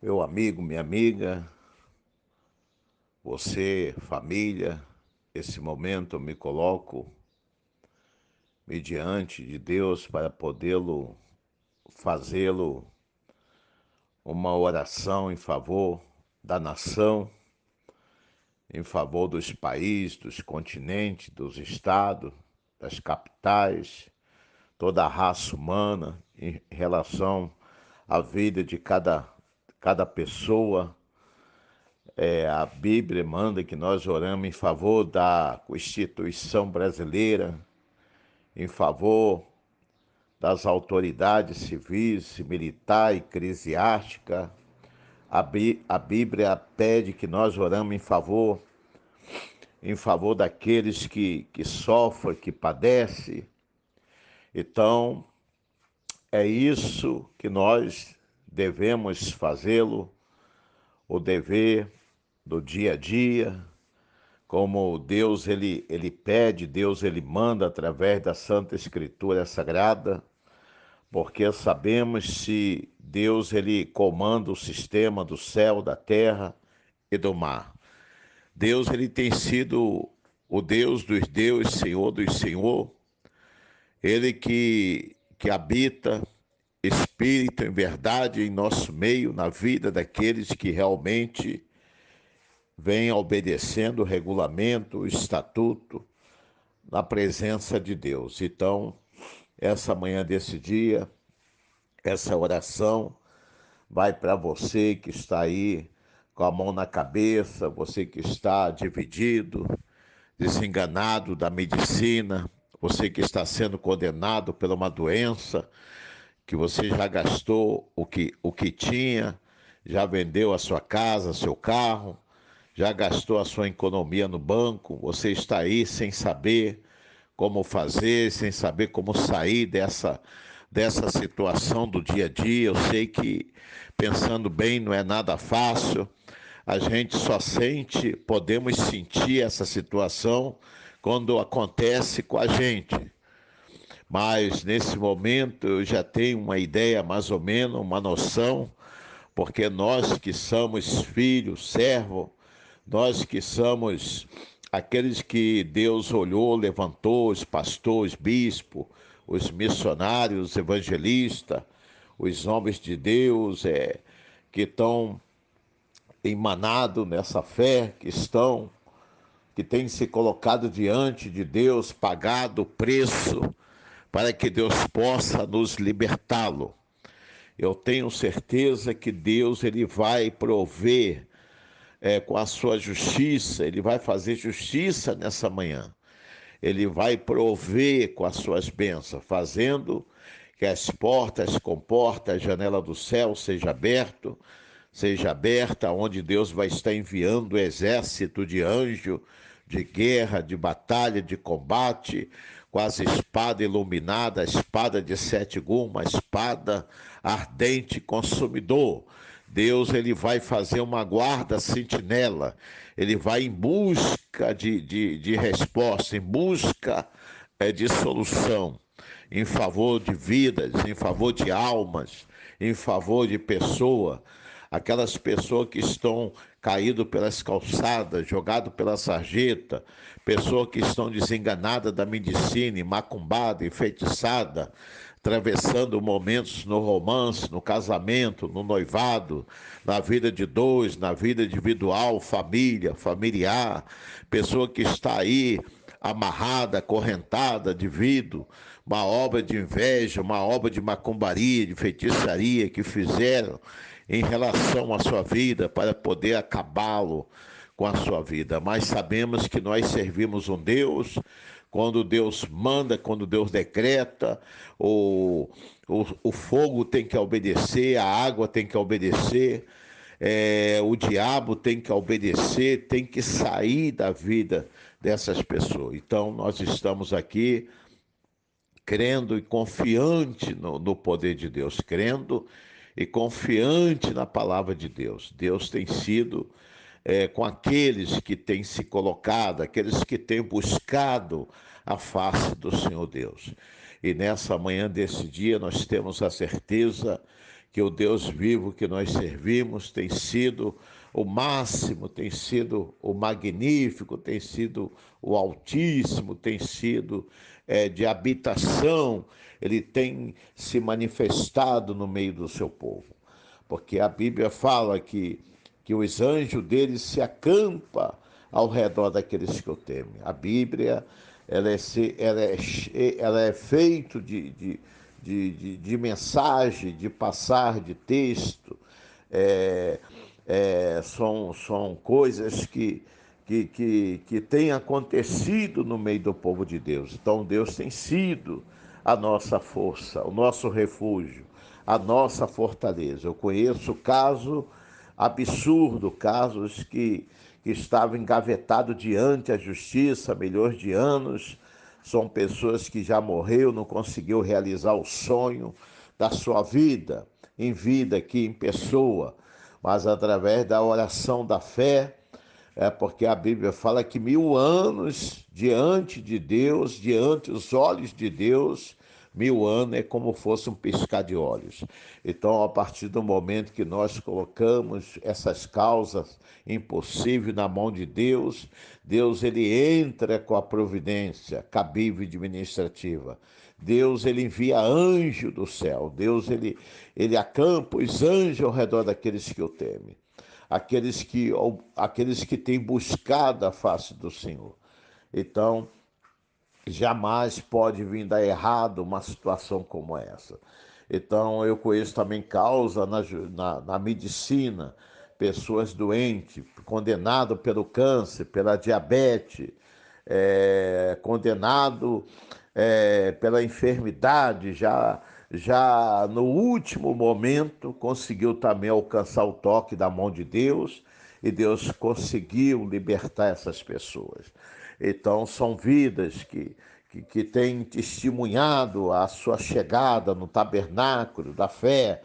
Meu amigo, minha amiga, você, família, esse momento eu me coloco mediante de Deus para podê-lo fazê-lo uma oração em favor da nação, em favor dos países, dos continentes, dos estados, das capitais, toda a raça humana em relação à vida de cada pessoa. A Bíblia manda que nós oramos em favor da Constituição brasileira, em favor das autoridades civis, militar, eclesiástica. A Bíblia pede que nós oramos em favor daqueles que sofrem, que padecem. Então, é isso que nós devemos fazê-lo, o dever do dia a dia, como Deus ele pede, Deus ele manda através da Santa Escritura Sagrada, porque sabemos se Deus ele comanda o sistema do céu, da terra e do mar. Deus ele tem sido o Deus dos deuses, Senhor dos senhor, ele que habita espírito em verdade em nosso meio, na vida daqueles que realmente vêm obedecendo o regulamento, o estatuto, na presença de Deus. Então, essa manhã desse dia, essa oração vai para você que está aí com a mão na cabeça, você que está dividido, desenganado da medicina, você que está sendo condenado por uma doença, que você já gastou o que tinha, já vendeu a sua casa, seu carro, já gastou a sua economia no banco, você está aí sem saber como fazer, sem saber como sair dessa situação do dia a dia. Eu sei que, pensando bem, não é nada fácil. A gente só sente, podemos sentir essa situação quando acontece com a gente. Mas nesse momento eu já tenho uma ideia, mais ou menos, uma noção, porque nós que somos filhos, servos, nós que somos aqueles que Deus olhou, levantou, os pastores, bispos, os missionários, evangelistas, os homens de Deus que estão emanados nessa fé, que têm se colocado diante de Deus, pagado o preço para que Deus possa nos libertá-lo. Eu tenho certeza que Deus ele vai prover com a sua justiça, ele vai fazer justiça nessa manhã. Ele vai prover com as suas bênçãos, fazendo que as portas, comportas, a janela do céu seja aberta, onde Deus vai estar enviando o exército de anjo, de guerra, de batalha, de combate, com as espadas iluminadas, a espada de 7 gumes, a espada ardente e consumidor. Deus ele vai fazer uma guarda sentinela, ele vai em busca de resposta, em busca de solução, em favor de vidas, em favor de almas, em favor de pessoa, aquelas pessoas que estão caídas pelas calçadas, jogadas pela sarjeta, pessoas que estão desenganadas da medicina, macumbada, enfeitiçada, atravessando momentos no romance, no casamento, no noivado, na vida de dois, na vida individual, família, familiar, pessoa que está aí amarrada, acorrentada devido uma obra de inveja, uma obra de macumbaria, de feitiçaria que fizeram em relação à sua vida para poder acabá-lo com a sua vida. Mas sabemos que nós servimos um Deus, quando Deus manda, quando Deus decreta, o fogo tem que obedecer, a água tem que obedecer, o diabo tem que obedecer, tem que sair da vida dessas pessoas. Então nós estamos aqui crendo e confiante no poder de Deus, crendo e confiante na palavra de Deus. Deus tem sido com aqueles que têm se colocado, aqueles que têm buscado a face do Senhor Deus. E nessa manhã desse dia nós temos a certeza que o Deus vivo que nós servimos tem sido o máximo, tem sido o magnífico, tem sido o altíssimo, tem sido de habitação, ele tem se manifestado no meio do seu povo. Porque a Bíblia fala que os anjos dele se acampa ao redor daqueles que o temem. A Bíblia ela é feita de mensagem, de passar de texto, é, são coisas que têm acontecido no meio do povo de Deus. Então Deus tem sido a nossa força, o nosso refúgio, a nossa fortaleza. Eu conheço caso absurdo, casos que estavam engavetados diante a justiça há milhões de anos. São pessoas que já morreu, não conseguiu realizar o sonho da sua vida, em vida aqui, em pessoa, mas através da oração da fé, porque a Bíblia fala que 1000 anos diante de Deus, diante dos olhos de Deus, 1000 anos é como fosse um piscar de olhos. Então, a partir do momento que nós colocamos essas causas impossíveis na mão de Deus, Deus ele entra com a providência cabível e administrativa. Deus ele envia anjo do céu. Deus ele acampa os anjos ao redor daqueles que o temem. Aqueles que têm buscado a face do Senhor. Então, jamais pode vir dar errado uma situação como essa. Então, eu conheço também causa na medicina, pessoas doentes, condenadas pelo câncer, pela diabetes, condenado pela enfermidade, já no último momento conseguiu também alcançar o toque da mão de Deus e Deus conseguiu libertar essas pessoas. Então são vidas que têm testemunhado a sua chegada no tabernáculo da fé,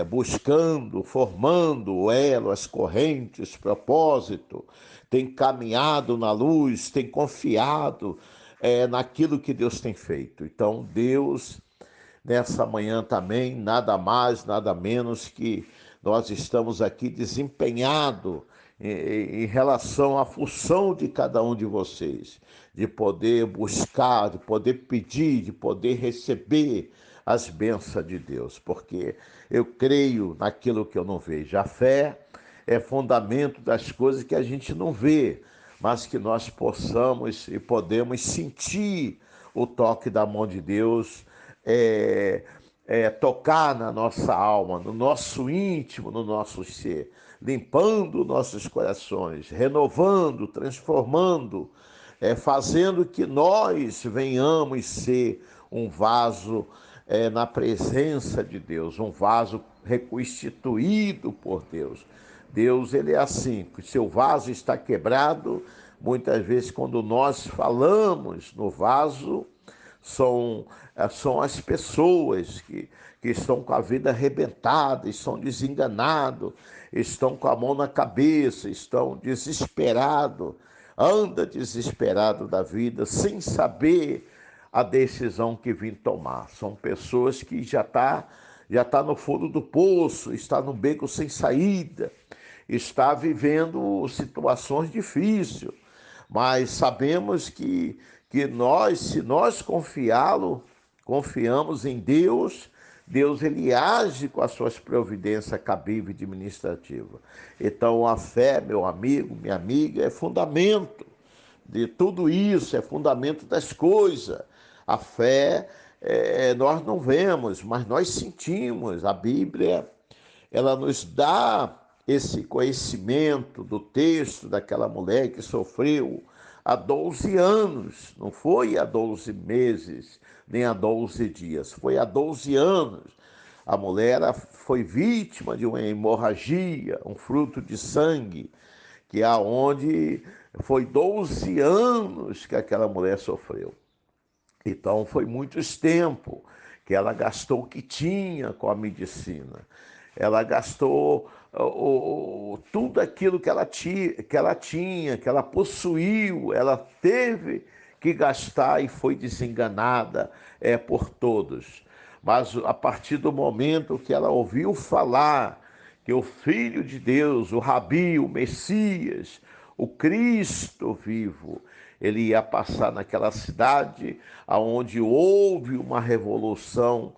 buscando, formando o elo, as correntes, propósito, tem caminhado na luz, tem confiado naquilo que Deus tem feito. Então Deus, nessa manhã também, nada mais, nada menos que nós estamos aqui desempenhado em relação à função de cada um de vocês, de poder buscar, de poder pedir, de poder receber as bênçãos de Deus, porque eu creio naquilo que eu não vejo. A fé é fundamento das coisas que a gente não vê, mas que nós possamos e podemos sentir o toque da mão de Deus, tocar na nossa alma, no nosso íntimo, no nosso ser, limpando nossos corações, renovando, transformando, fazendo que nós venhamos ser um vaso na presença de Deus, um vaso reconstituído por Deus. Deus, ele é assim, que seu vaso está quebrado, muitas vezes quando nós falamos no vaso, são as pessoas que estão com a vida arrebentada, estão desenganados, estão com a mão na cabeça, estão desesperados, anda desesperado da vida, sem saber a decisão que vim tomar. São pessoas que já tá no fundo do poço, está no beco sem saída, está vivendo situações difíceis, mas sabemos que nós, se nós confiamos em Deus, Deus ele age com as suas providências cabíveis e administrativas. Então a fé, meu amigo, minha amiga, é fundamento de tudo isso, é fundamento das coisas. A fé nós não vemos, mas nós sentimos. A Bíblia ela nos dá esse conhecimento do texto daquela mulher que sofreu há 12 anos, não foi há 12 meses, nem há 12 dias, foi há 12 anos. A mulher foi vítima de uma hemorragia, um fruto de sangue, que é onde foi 12 anos que aquela mulher sofreu. Então foi muitos tempo que ela gastou o que tinha com a medicina. Ela gastou tudo aquilo que ela tinha, que ela possuiu, ela teve que gastar e foi desenganada por todos. Mas a partir do momento que ela ouviu falar que o Filho de Deus, o Rabi, o Messias, o Cristo vivo, ele ia passar naquela cidade onde houve uma revolução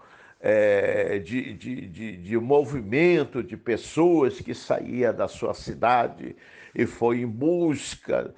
de movimento de pessoas que saía da sua cidade e foi em busca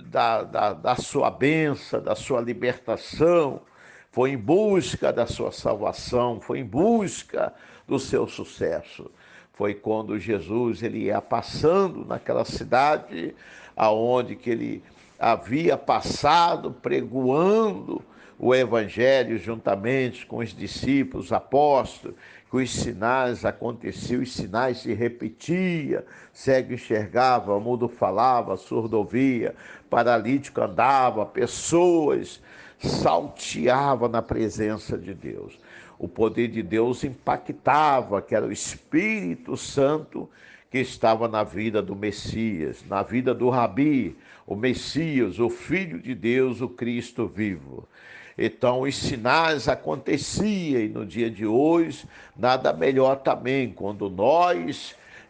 da sua bênção, da sua libertação, foi em busca da sua salvação, foi em busca do seu sucesso. Foi quando Jesus ele ia passando naquela cidade aonde que ele havia passado pregoando o evangelho juntamente com os discípulos, os apóstolos, que os sinais aconteciam, os sinais se repetiam, cego enxergava, mudo falava, surdo ouvia, paralítico andava, pessoas salteavam na presença de Deus. O poder de Deus impactava, que era o Espírito Santo que estava na vida do Messias, na vida do Rabi, o Messias, o Filho de Deus, o Cristo vivo. Então os sinais aconteciam e no dia de hoje nada melhor também, quando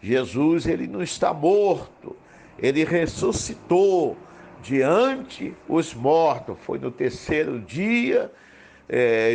Jesus ele não está morto, ele ressuscitou diante os mortos, foi no terceiro dia,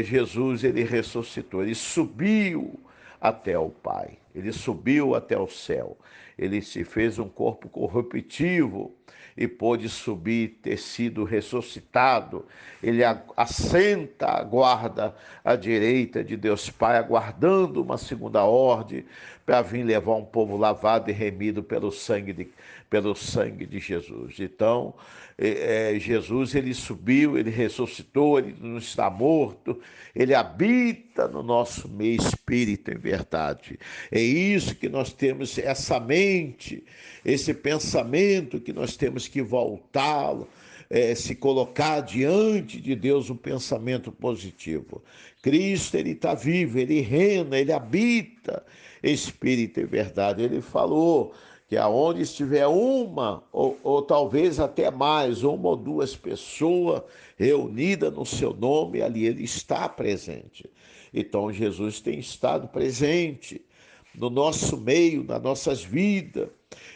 Jesus ele ressuscitou, ele subiu até o Pai, ele subiu até o céu, ele se fez um corpo corruptível e pôde subir, ter sido ressuscitado. Ele assenta a guarda à direita de Deus Pai, aguardando uma segunda ordem para vir levar um povo lavado e remido pelo sangue de Jesus. Então, Jesus ele subiu, ele ressuscitou, ele não está morto, ele habita no nosso meio espírito em verdade. É isso que nós temos, essa mente, esse pensamento que nós temos que voltá-lo, se colocar diante de Deus um pensamento positivo. Cristo ele está vivo, ele reina, ele habita espírito e verdade. Ele falou que aonde estiver uma, ou talvez até mais, uma ou duas pessoas reunidas no seu nome, ali ele está presente. Então Jesus tem estado presente no nosso meio, nas nossas vidas.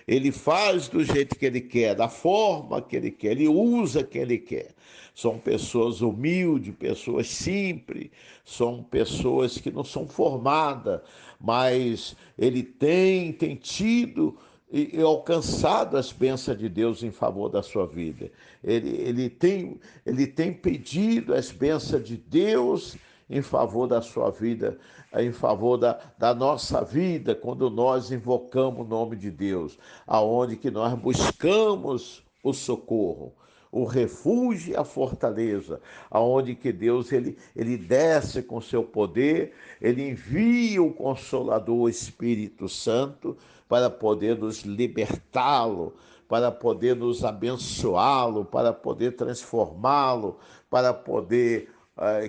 Ele faz do jeito que ele quer, da forma que ele quer, ele usa quem ele quer. São pessoas humildes, pessoas simples, são pessoas que não são formadas, mas ele tem tido e alcançado as bênçãos de Deus em favor da sua vida. Ele tem pedido as bênçãos de Deus em favor da sua vida, em favor da nossa vida, quando nós invocamos o nome de Deus, aonde que nós buscamos o socorro, o refúgio e a fortaleza, aonde que Deus ele desce com seu poder, ele envia o Consolador, o Espírito Santo, para poder nos libertá-lo, para poder nos abençoá-lo, para poder transformá-lo, para poder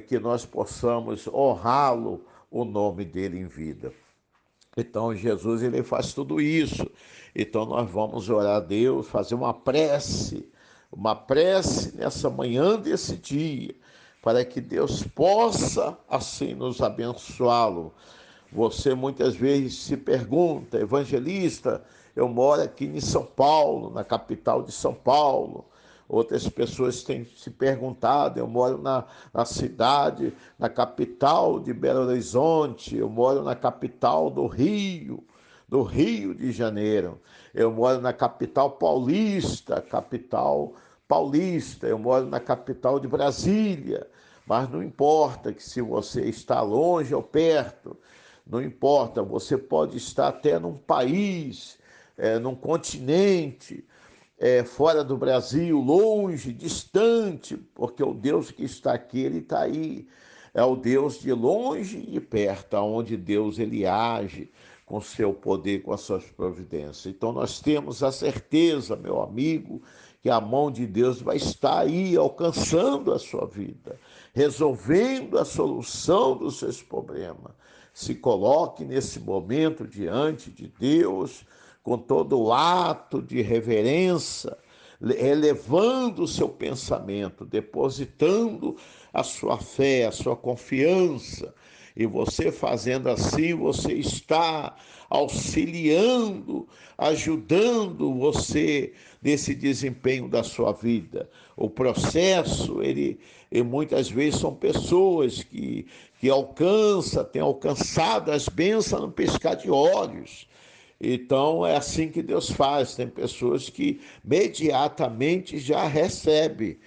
que nós possamos honrá-lo, o nome dele em vida. Então Jesus ele faz tudo isso. Então nós vamos orar a Deus, fazer uma prece nessa manhã desse dia, para que Deus possa assim nos abençoá-lo. Você muitas vezes se pergunta, evangelista, eu moro aqui em São Paulo, na capital de São Paulo. Outras pessoas têm se perguntado, eu moro na cidade, na capital de Belo Horizonte, eu moro na capital do Rio de Janeiro, eu moro na capital paulista, eu moro na capital de Brasília, mas não importa que se você está longe ou perto, não importa, você pode estar até num país, num continente, fora do Brasil, longe, distante, porque o Deus que está aqui, ele está aí. É o Deus de longe e perto, onde Deus ele age com seu poder, com as suas providências. Então nós temos a certeza, meu amigo, que a mão de Deus vai estar aí alcançando a sua vida, resolvendo a solução dos seus problemas. Se coloque nesse momento diante de Deus, com todo o ato de reverência, elevando o seu pensamento, depositando a sua fé, a sua confiança. E você fazendo assim, você está auxiliando, ajudando você nesse desempenho da sua vida. O processo, e muitas vezes são pessoas que têm alcançado as bênçãos no piscar de olhos. Então é assim que Deus faz. Tem pessoas que imediatamente já recebe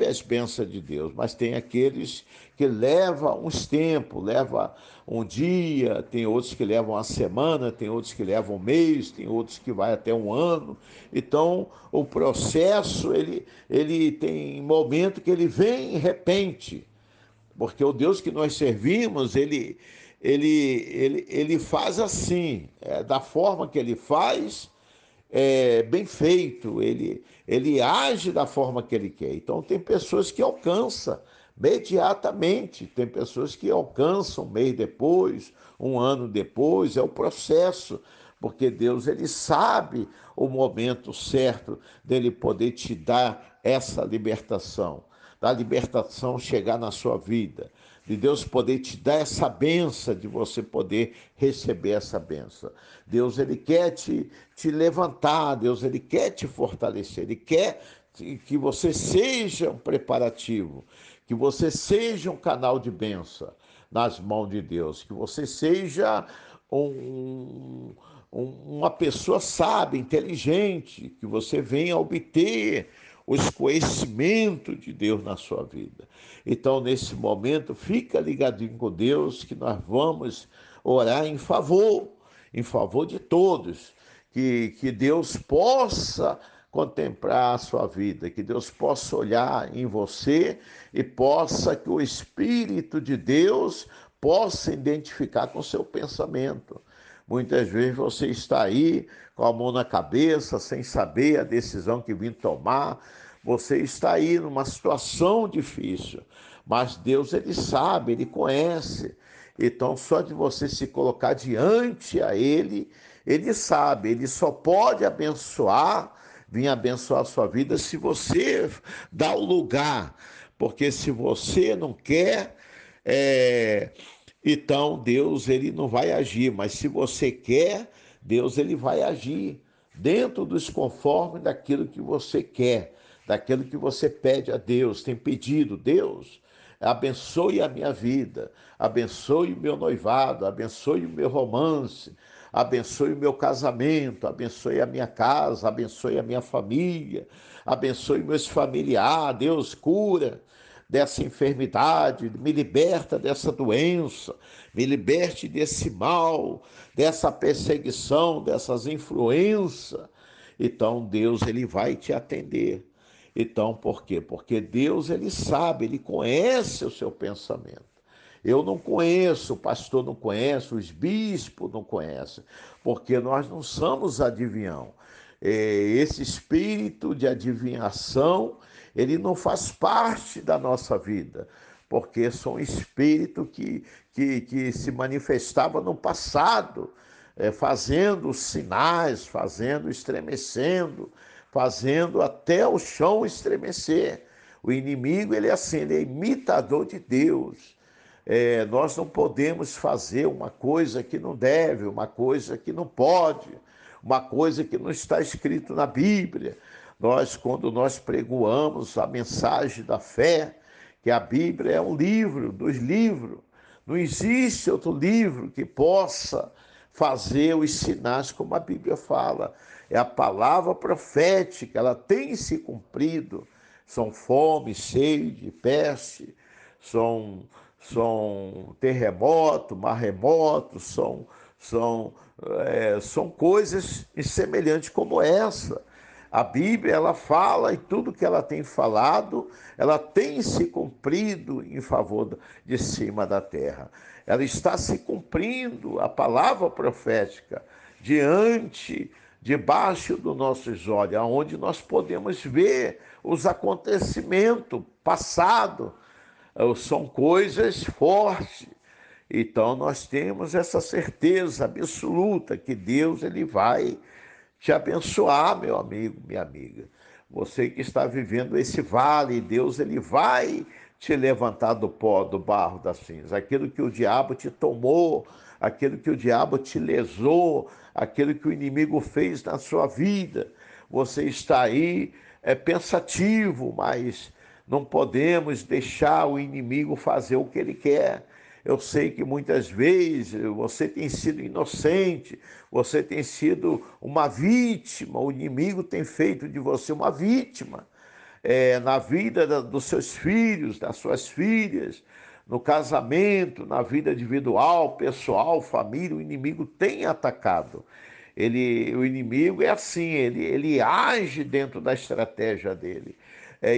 as bênçãos de Deus, mas tem aqueles que levam uns tempos, leva um dia, tem outros que levam uma semana, tem outros que levam um mês, tem outros que vai até um ano. Então o processo ele tem momento que ele vem em repente, porque o Deus que nós servimos, ele faz assim, da forma que ele faz, bem feito, ele age da forma que ele quer. Então, tem pessoas que alcançam imediatamente, tem pessoas que alcançam um mês depois, um ano depois, é o processo, porque Deus ele sabe o momento certo dele poder te dar essa libertação, da libertação chegar na sua vida, de Deus poder te dar essa benção, de você poder receber essa benção. Deus ele quer te levantar, Deus ele quer te fortalecer, ele quer que você seja um preparativo, que você seja um canal de bênção nas mãos de Deus, que você seja uma pessoa sábia, inteligente, que você venha obter os conhecimentos de Deus na sua vida. Então, nesse momento, fica ligadinho com Deus, que nós vamos orar em favor de todos, que Deus possa contemplar a sua vida, que Deus possa olhar em você e possa que o Espírito de Deus possa identificar com o seu pensamento. Muitas vezes você está aí com a mão na cabeça, sem saber a decisão que vim tomar. Você está aí numa situação difícil, mas Deus ele sabe, ele conhece. Então, só de você se colocar diante a ele, ele sabe, ele só pode abençoar, vir abençoar a sua vida se você dá o lugar. Porque se você não quer, então Deus ele não vai agir, mas se você quer, Deus ele vai agir dentro dos conformes daquilo que você quer, daquilo que você pede a Deus, tem pedido. Deus, abençoe a minha vida, abençoe o meu noivado, abençoe o meu romance, abençoe o meu casamento, abençoe a minha casa, abençoe a minha família, abençoe meus familiares. Deus, cura dessa enfermidade, me liberta dessa doença, me liberte desse mal, dessa perseguição, dessas influências. Então Deus ele vai te atender. Então por quê? Porque Deus ele sabe, ele conhece o seu pensamento. Eu não conheço, o pastor não conhece, os bispos não conhecem, porque nós não somos adivinhão. Esse espírito de adivinhação, ele não faz parte da nossa vida, porque são um espírito que se manifestava no passado, fazendo sinais, fazendo estremecendo, fazendo até o chão estremecer. O inimigo, ele é assim, ele é imitador de Deus. Nós não podemos fazer uma coisa que não deve, uma coisa que não pode, uma coisa que não está escrito na Bíblia. Quando nós pregoamos a mensagem da fé, que a Bíblia é um livro dos livros, não existe outro livro que possa fazer os sinais como a Bíblia fala. É a palavra profética, ela tem se cumprido. São fome, sede, peste, são terremoto, maremoto, são coisas semelhantes como essa. A Bíblia, ela fala e tudo que ela tem falado, ela tem se cumprido em favor de cima da terra. Ela está se cumprindo, a palavra profética, debaixo dos nossos olhos, onde nós podemos ver os acontecimentos passados. São coisas fortes. Então nós temos essa certeza absoluta que Deus ele vai te abençoar, meu amigo, minha amiga. Você que está vivendo esse vale, Deus ele vai te levantar do pó, do barro, das cinzas. Aquilo que o diabo te tomou, aquilo que o diabo te lesou, aquilo que o inimigo fez na sua vida. Você está aí pensativo, mas não podemos deixar o inimigo fazer o que ele quer. Eu sei que muitas vezes você tem sido inocente, você tem sido uma vítima, o inimigo tem feito de você uma vítima na vida dos seus filhos, das suas filhas, no casamento, na vida individual, pessoal, família, o inimigo tem atacado. O inimigo é assim, ele age dentro da estratégia dele,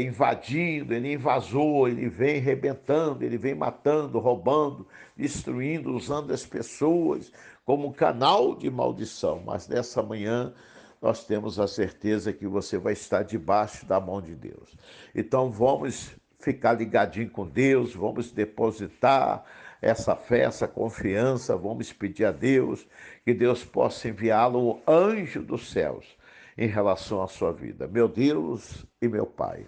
invadindo, ele invasou, ele vem arrebentando, ele vem matando, roubando, destruindo, usando as pessoas como canal de maldição. Mas nessa manhã nós temos a certeza que você vai estar debaixo da mão de Deus. Então vamos ficar ligadinho com Deus, vamos depositar essa fé, essa confiança, vamos pedir a Deus que Deus possa enviá-lo o anjo dos céus em relação à sua vida. Meu Deus e meu Pai,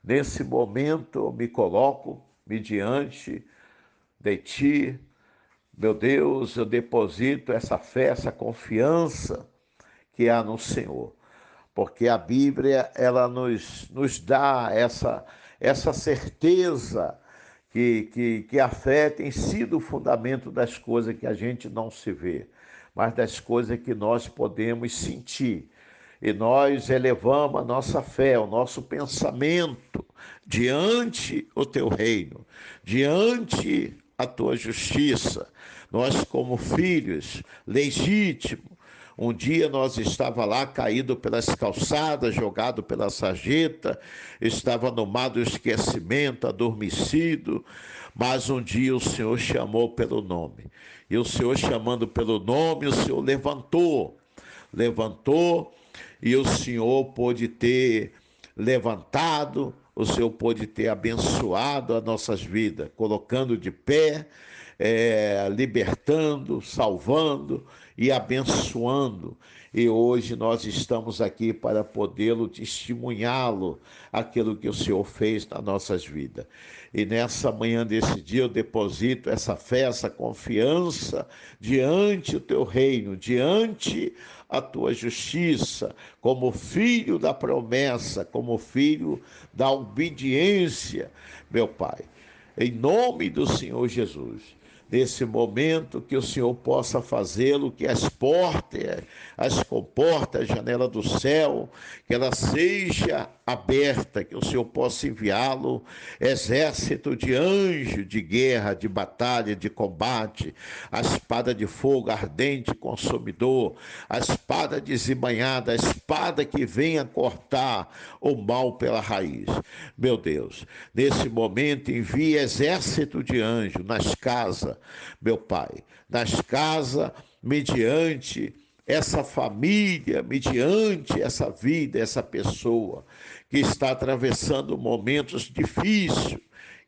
nesse momento eu me coloco diante de Ti, meu Deus, eu deposito essa fé, essa confiança que há no Senhor, porque a Bíblia ela nos dá essa certeza que a fé tem sido o fundamento das coisas que a gente não se vê, mas das coisas que nós podemos sentir. E nós elevamos a nossa fé, o nosso pensamento diante o teu reino, diante a tua justiça. Nós, como filhos legítimos, um dia nós estava lá caído pelas calçadas, jogado pela sarjeta, estava no mar do esquecimento, adormecido, mas um dia o Senhor chamou pelo nome. E o Senhor chamando pelo nome, o Senhor levantou, e o Senhor pôde ter levantado, o Senhor pôde ter abençoado as nossas vidas, colocando de pé, libertando, salvando e abençoando. E hoje nós estamos aqui para podê-lo testemunhá-lo, aquilo que o Senhor fez nas nossas vidas. E nessa manhã desse dia eu deposito essa fé, essa confiança diante do teu reino, diante a tua justiça, como filho da promessa, como filho da obediência, meu Pai. Em nome do Senhor Jesus, nesse momento que o Senhor possa fazê-lo, que as portas, as comportas, a janela do céu, que ela seja aberta, que o Senhor possa enviá-lo, exército de anjo, de guerra, de batalha, de combate, a espada de fogo ardente, consumidor, a espada desembainhada, a espada que venha cortar o mal pela raiz. Meu Deus, nesse momento envie exército de anjo nas casas, meu Pai, nas casas, mediante essa família, mediante essa vida, essa pessoa que está atravessando momentos difíceis,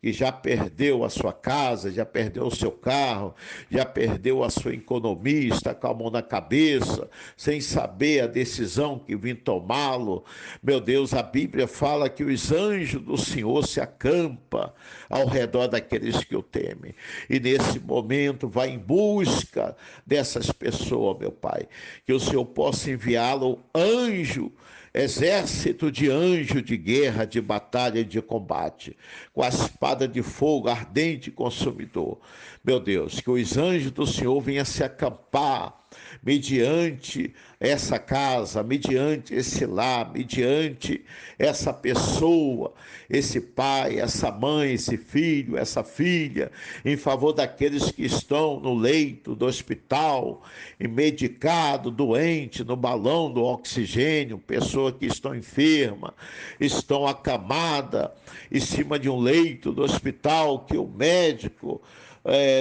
que já perdeu a sua casa, já perdeu o seu carro, já perdeu a sua economia, está com a mão na cabeça, sem saber a decisão que vem tomá-lo. Meu Deus, a Bíblia fala que os anjos do Senhor se acampam ao redor daqueles que o temem. E nesse momento vai em busca dessas pessoas, meu Pai, que o Senhor possa enviá-lo anjo, exército de anjo de guerra, de batalha e de combate, com a espada de fogo ardente e consumidor. Meu Deus, que os anjos do Senhor venham se acampar mediante essa casa, mediante esse lar, mediante essa pessoa, esse pai, essa mãe, esse filho, essa filha, em favor daqueles que estão no leito do hospital, medicado, doente, no balão do oxigênio, pessoas que estão enfermas, estão acamadas em cima de um leito do hospital, que o médico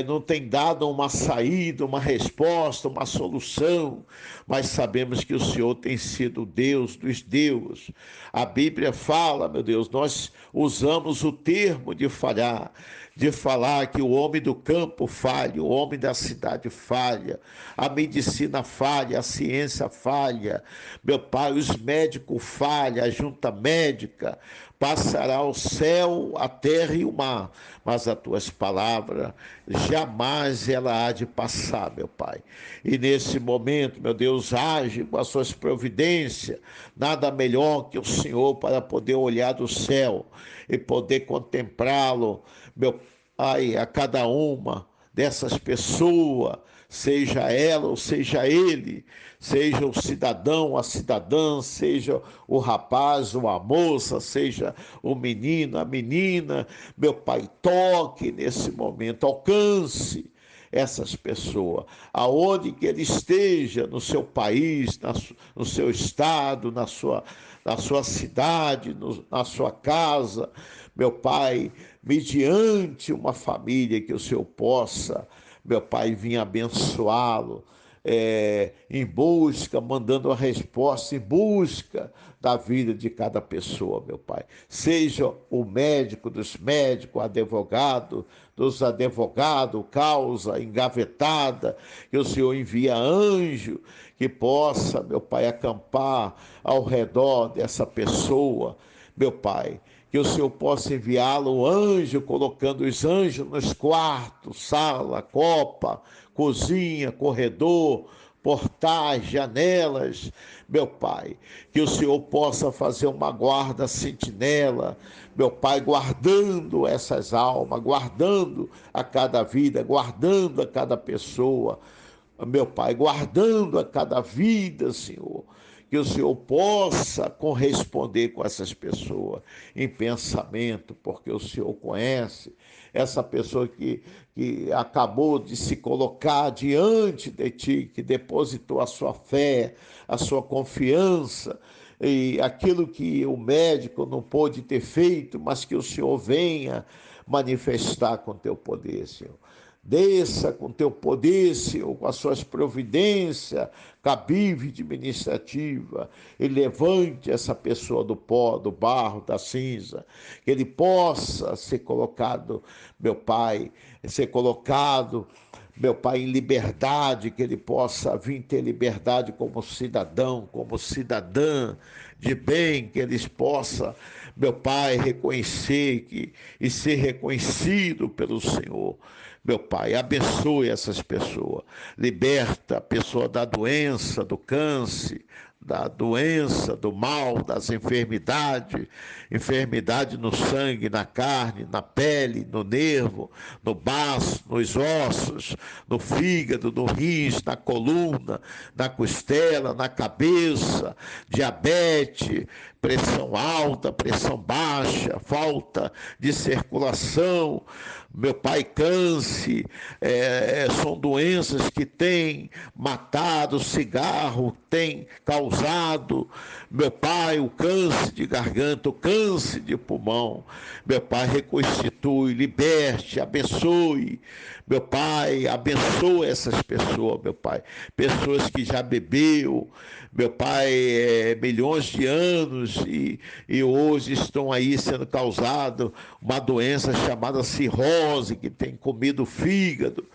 não tem dado uma saída, uma resposta, uma solução, mas sabemos que o Senhor tem sido o Deus dos deuses. A Bíblia fala, meu Deus, nós usamos o termo de falhar, de falar que o homem do campo falha, o homem da cidade falha, a medicina falha, a ciência falha, meu Pai, os médicos falham, a junta médica, passará o céu, a terra e o mar, mas as tuas palavras jamais ela há de passar, meu Pai. E nesse momento, meu Deus, age com as suas providências, nada melhor que o Senhor para poder olhar do céu e poder contemplá-lo, meu Pai, a cada uma dessas pessoas, seja ela ou seja ele, seja o cidadão, a cidadã, seja o rapaz ou a moça, seja o menino, a menina, meu Pai, toque nesse momento, alcance essas pessoas, aonde que ele esteja, no seu país, no seu estado, na sua cidade, na sua casa, meu Pai, mediante uma família que o Senhor possa, meu Pai, vir abençoá-lo, em busca, mandando a resposta em busca da vida de cada pessoa, meu Pai. Seja o médico dos médicos, o advogado dos advogados, causa engavetada, que o Senhor envia anjo que possa, meu Pai, acampar ao redor dessa pessoa, meu Pai, que o Senhor possa enviá-lo um anjo, colocando os anjos nos quartos, sala, copa, cozinha, corredor, portais, janelas, meu Pai, que o Senhor possa fazer uma guarda sentinela, meu Pai, guardando essas almas, guardando a cada vida, guardando a cada pessoa, meu Pai, guardando a cada vida, Senhor, que o Senhor possa corresponder com essas pessoas em pensamento, porque o Senhor conhece essa pessoa que acabou de se colocar diante de Ti, que depositou a sua fé, a sua confiança, e aquilo que o médico não pôde ter feito, mas que o Senhor venha manifestar com Teu poder, Senhor. Desça com teu poder, Senhor, com as suas providências cabível e administrativa, e levante essa pessoa do pó, do barro, da cinza, que ele possa ser colocado, meu Pai, meu Pai, em liberdade, que ele possa vir ter liberdade como cidadão, como cidadã de bem, que eles possam, meu Pai, reconhecer e ser reconhecido pelo Senhor. Meu Pai, abençoe essas pessoas, liberta a pessoa da doença, do câncer, da doença, do mal, das enfermidades, enfermidade no sangue, na carne, na pele, no nervo, no baço, nos ossos, no fígado, no rins, na coluna, na costela, na cabeça, diabetes, pressão alta, pressão baixa, falta de circulação, meu Pai, câncer, são doenças que têm matado, o cigarro tem causado, meu Pai, o câncer de garganta, o câncer de pulmão, meu Pai, reconstitui, liberte, abençoe, meu Pai, abençoa essas pessoas, meu Pai, pessoas que já bebeu, meu Pai, milhões de anos e hoje estão aí sendo causado uma doença chamada cirrose, que tem comido o fígado,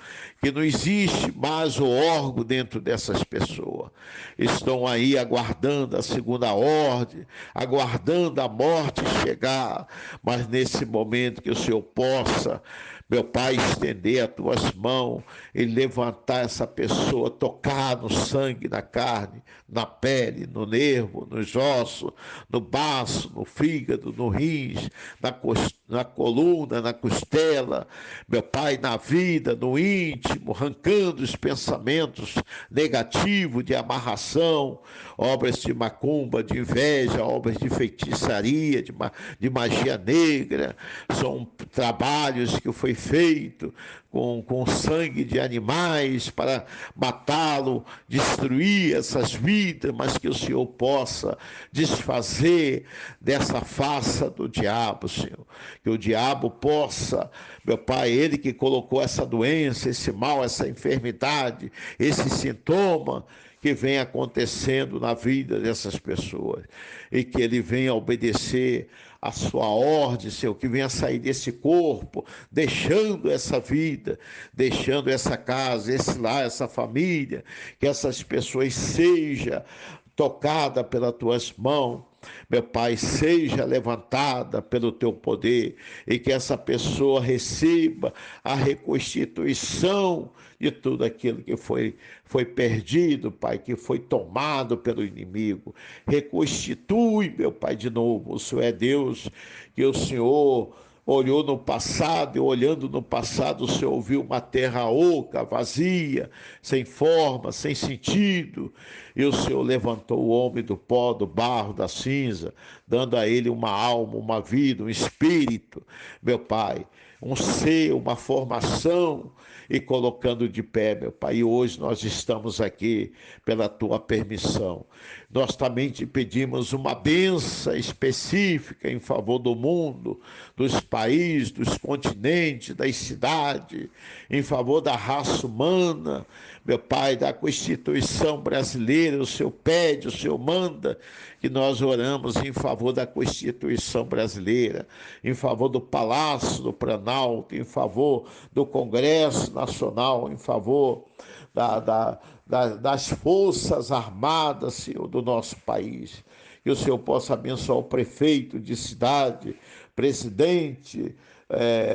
que não existe mais o órgão dentro dessas pessoas. Estão aí aguardando a segunda ordem, aguardando a morte chegar, mas nesse momento que o Senhor possa, meu Pai, estender as tuas mãos e levantar essa pessoa, tocar no sangue, na carne, na pele, no nervo, nos ossos, no baço, no fígado, no rins, na coluna, na costela, meu Pai, na vida, no íntimo, arrancando os pensamentos negativos de amarração, obras de macumba, de inveja, obras de feitiçaria, de magia negra, são trabalhos que foi feito com sangue de animais para matá-lo, destruir essas vidas, mas que o Senhor possa desfazer dessa farsa do diabo, Senhor. que o diabo possa, meu Pai, ele que colocou essa doença, esse mal, essa enfermidade, esse sintoma que vem acontecendo na vida dessas pessoas, e que ele venha obedecer a sua ordem, Senhor, que venha sair desse corpo, deixando essa vida, deixando essa casa, esse lar, essa família, que essas pessoas sejam tocadas pelas tuas mãos, meu Pai, seja levantada pelo teu poder, e que essa pessoa receba a reconstituição de tudo aquilo que foi perdido, Pai, que foi tomado pelo inimigo. Reconstitui, meu Pai, de novo. O Senhor é Deus, que o Senhor olhou no passado, e olhando no passado, o Senhor ouviu uma terra oca, vazia, sem forma, sem sentido, e o Senhor levantou o homem do pó, do barro, da cinza, dando a ele uma alma, uma vida, um espírito, meu Pai, um ser, uma formação, e colocando de pé, meu Pai. E hoje nós estamos aqui pela tua permissão. Nós também te pedimos uma bênção específica em favor do mundo, dos países, dos continentes, das cidades, em favor da raça humana, meu Pai, da Constituição brasileira. O Senhor pede, o Senhor manda que nós oramos em favor da Constituição brasileira, em favor do Palácio do Planalto, em favor do Congresso Nacional, em favor das Forças Armadas, Senhor, do nosso país. Que o Senhor possa abençoar o prefeito de cidade, presidente,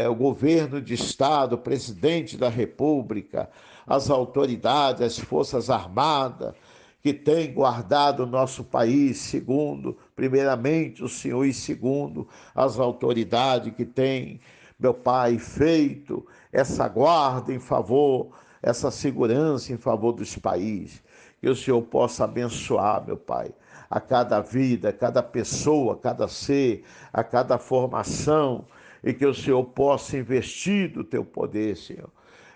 o governo de estado, o presidente da República, as autoridades, as Forças Armadas, que tem guardado o nosso país, segundo, primeiramente, o Senhor, e segundo, as autoridades que têm, meu Pai, feito essa guarda em favor, essa segurança em favor dos países. Que o Senhor possa abençoar, meu Pai, a cada vida, a cada pessoa, a cada ser, a cada formação, e que o Senhor possa investir do teu poder, Senhor.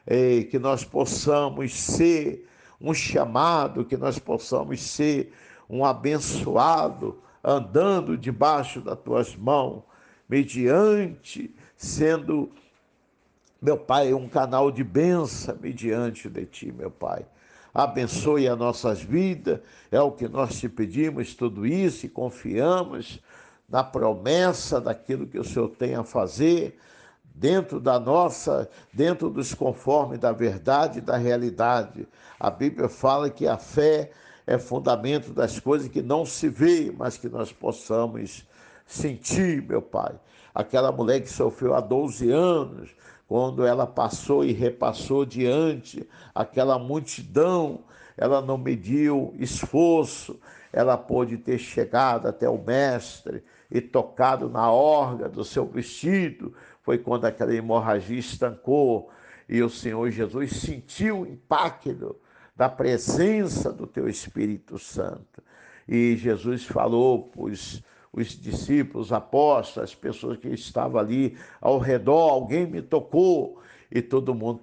E que nós possamos ser um chamado, que nós possamos ser um abençoado, andando debaixo das tuas mãos, mediante, sendo, meu Pai, um canal de bênção mediante de ti, meu Pai. Abençoe as nossas vidas, é o que nós te pedimos, tudo isso, e confiamos na promessa daquilo que o Senhor tem a fazer, dentro dos conformes da verdade e da realidade. A Bíblia fala que a fé é fundamento das coisas que não se vê, mas que nós possamos sentir, meu Pai. Aquela mulher que sofreu há 12 anos, quando ela passou e repassou diante aquela multidão, ela não mediu esforço, ela pôde ter chegado até o mestre e tocado na orla do seu vestido. Foi quando aquela hemorragia estancou e o Senhor Jesus sentiu o impacto da presença do teu Espírito Santo. E Jesus falou para os discípulos, os apóstolos, as pessoas que estavam ali ao redor: alguém me tocou. E todo mundo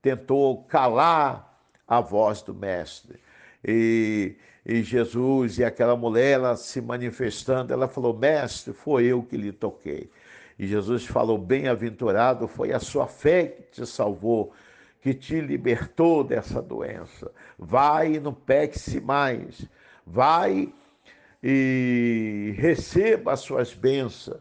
tentou calar a voz do mestre. E Jesus, e aquela mulher, ela se manifestando, ela falou: mestre, foi eu que lhe toquei. E Jesus falou: bem-aventurado, foi a sua fé que te salvou, que te libertou dessa doença. Vai e não peque-se mais. Vai e receba as suas bênçãos.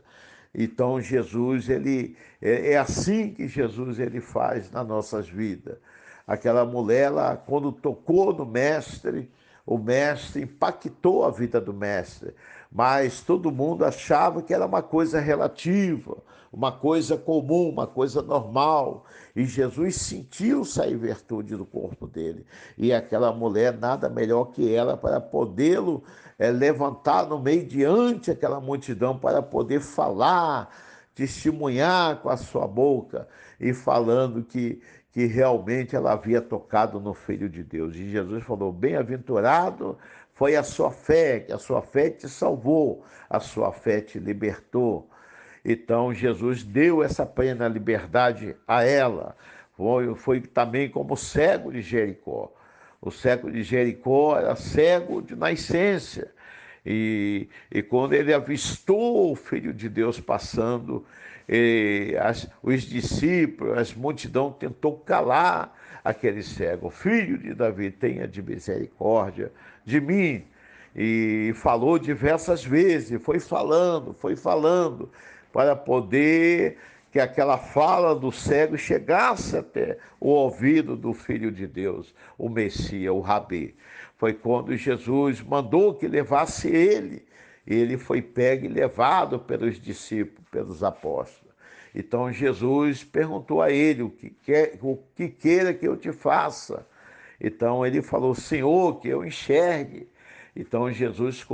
Então Jesus, ele é assim que Jesus ele faz nas nossas vidas. Aquela mulher, ela, quando tocou no mestre, o mestre impactou a vida do mestre, mas todo mundo achava que era uma coisa relativa, uma coisa comum, uma coisa normal, e Jesus sentiu sair virtude do corpo dele, e aquela mulher, nada melhor que ela para podê-lo levantar no meio diante aquela multidão, para poder falar, testemunhar com a sua boca, e falando que realmente ela havia tocado no Filho de Deus. E Jesus falou: bem-aventurado foi a sua fé, que a sua fé te salvou, a sua fé te libertou. Então Jesus deu essa plena liberdade a ela. Foi também como o cego de Jericó. O cego de Jericó era cego de nascença. E quando ele avistou o Filho de Deus passando, os discípulos, as multidão tentou calar aquele cego. Filho de Davi, tenha de misericórdia de mim. E falou diversas vezes, foi falando, para poder que aquela fala do cego chegasse até o ouvido do Filho de Deus, o Messias, o Rabi. Foi quando Jesus mandou que levasse ele. Ele foi pego e levado pelos discípulos, pelos apóstolos. Então Jesus perguntou a ele o que queira que eu te faça. Então ele falou, Senhor, que eu enxergue. Então Jesus,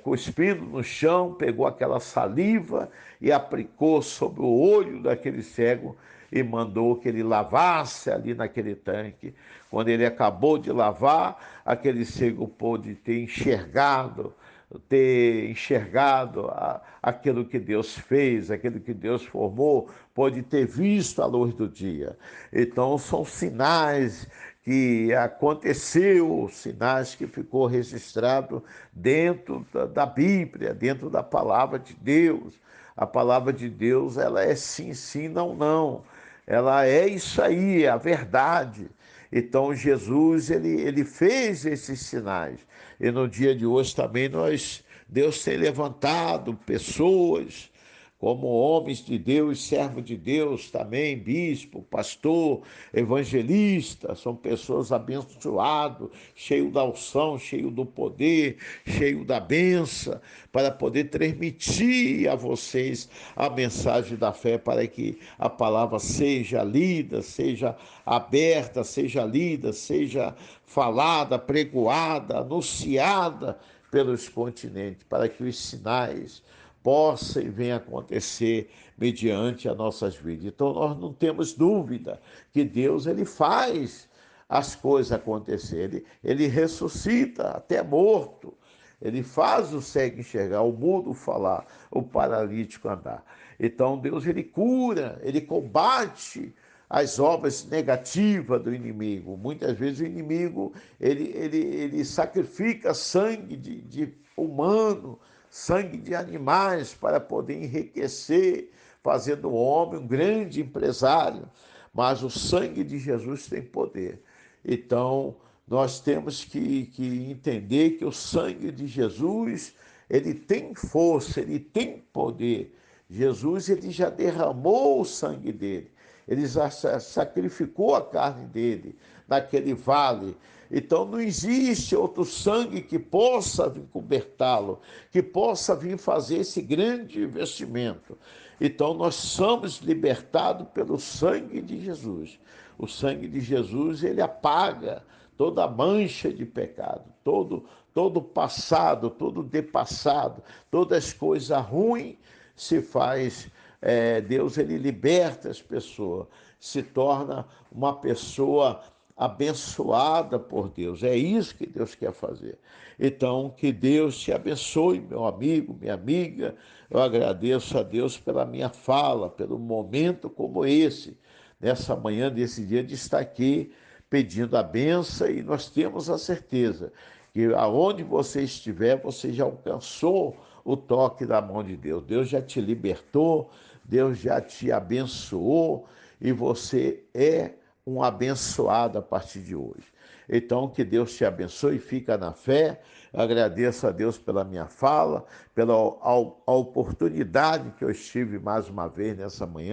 cuspindo no chão, pegou aquela saliva e aplicou sobre o olho daquele cego e mandou que ele lavasse ali naquele tanque. Quando ele acabou de lavar, aquele cego pôde ter enxergado aquilo que Deus fez, aquilo que Deus formou, pode ter visto a luz do dia. Então são sinais que aconteceu, sinais que ficou registrado dentro da Bíblia, dentro da palavra de Deus. A palavra de Deus, ela é sim, sim, não, não. Ela é isso aí, é a verdade. Então Jesus, ele fez esses sinais. E no dia de hoje também Deus tem levantado pessoas como homens de Deus, servos de Deus também, bispo, pastor, evangelista, são pessoas abençoadas, cheios da unção, cheios do poder, cheios da bênção, para poder transmitir a vocês a mensagem da fé, para que a palavra seja lida, seja aberta, seja lida, seja falada, pregoada, anunciada pelos continentes, para que os sinais possa e venha acontecer mediante as nossas vidas. Então nós não temos dúvida que Deus, ele faz as coisas acontecerem, ele ressuscita até morto, ele faz o cego enxergar, o mudo falar, o paralítico andar. Então Deus, ele cura, ele combate as obras negativas do inimigo. Muitas vezes o inimigo, ele sacrifica sangue de humano, sangue de animais para poder enriquecer, fazendo o homem um grande empresário. Mas o sangue de Jesus tem poder. Então, nós temos que entender que o sangue de Jesus, ele tem força, ele tem poder. Jesus, ele já derramou o sangue dele. Ele já sacrificou a carne dele naquele vale. Então não existe outro sangue que possa vir cobertá-lo, que possa vir fazer esse grande investimento. Então nós somos libertados pelo sangue de Jesus. O sangue de Jesus, ele apaga toda mancha de pecado, todo passado, todo depassado, todas as coisas ruins se faz. Deus, ele liberta as pessoas, se torna uma pessoa abençoada por Deus. É isso que Deus quer fazer. Então, que Deus te abençoe, meu amigo, minha amiga. Eu agradeço a Deus pela minha fala, pelo momento como esse, nessa manhã desse dia de estar aqui pedindo a benção, e nós temos a certeza que aonde você estiver, você já alcançou o toque da mão de Deus. Deus já te libertou, Deus já te abençoou, e você é um abençoado a partir de hoje. Então, que Deus te abençoe, fica na fé. Eu agradeço a Deus pela minha fala, pela a oportunidade que eu estive mais uma vez nessa manhã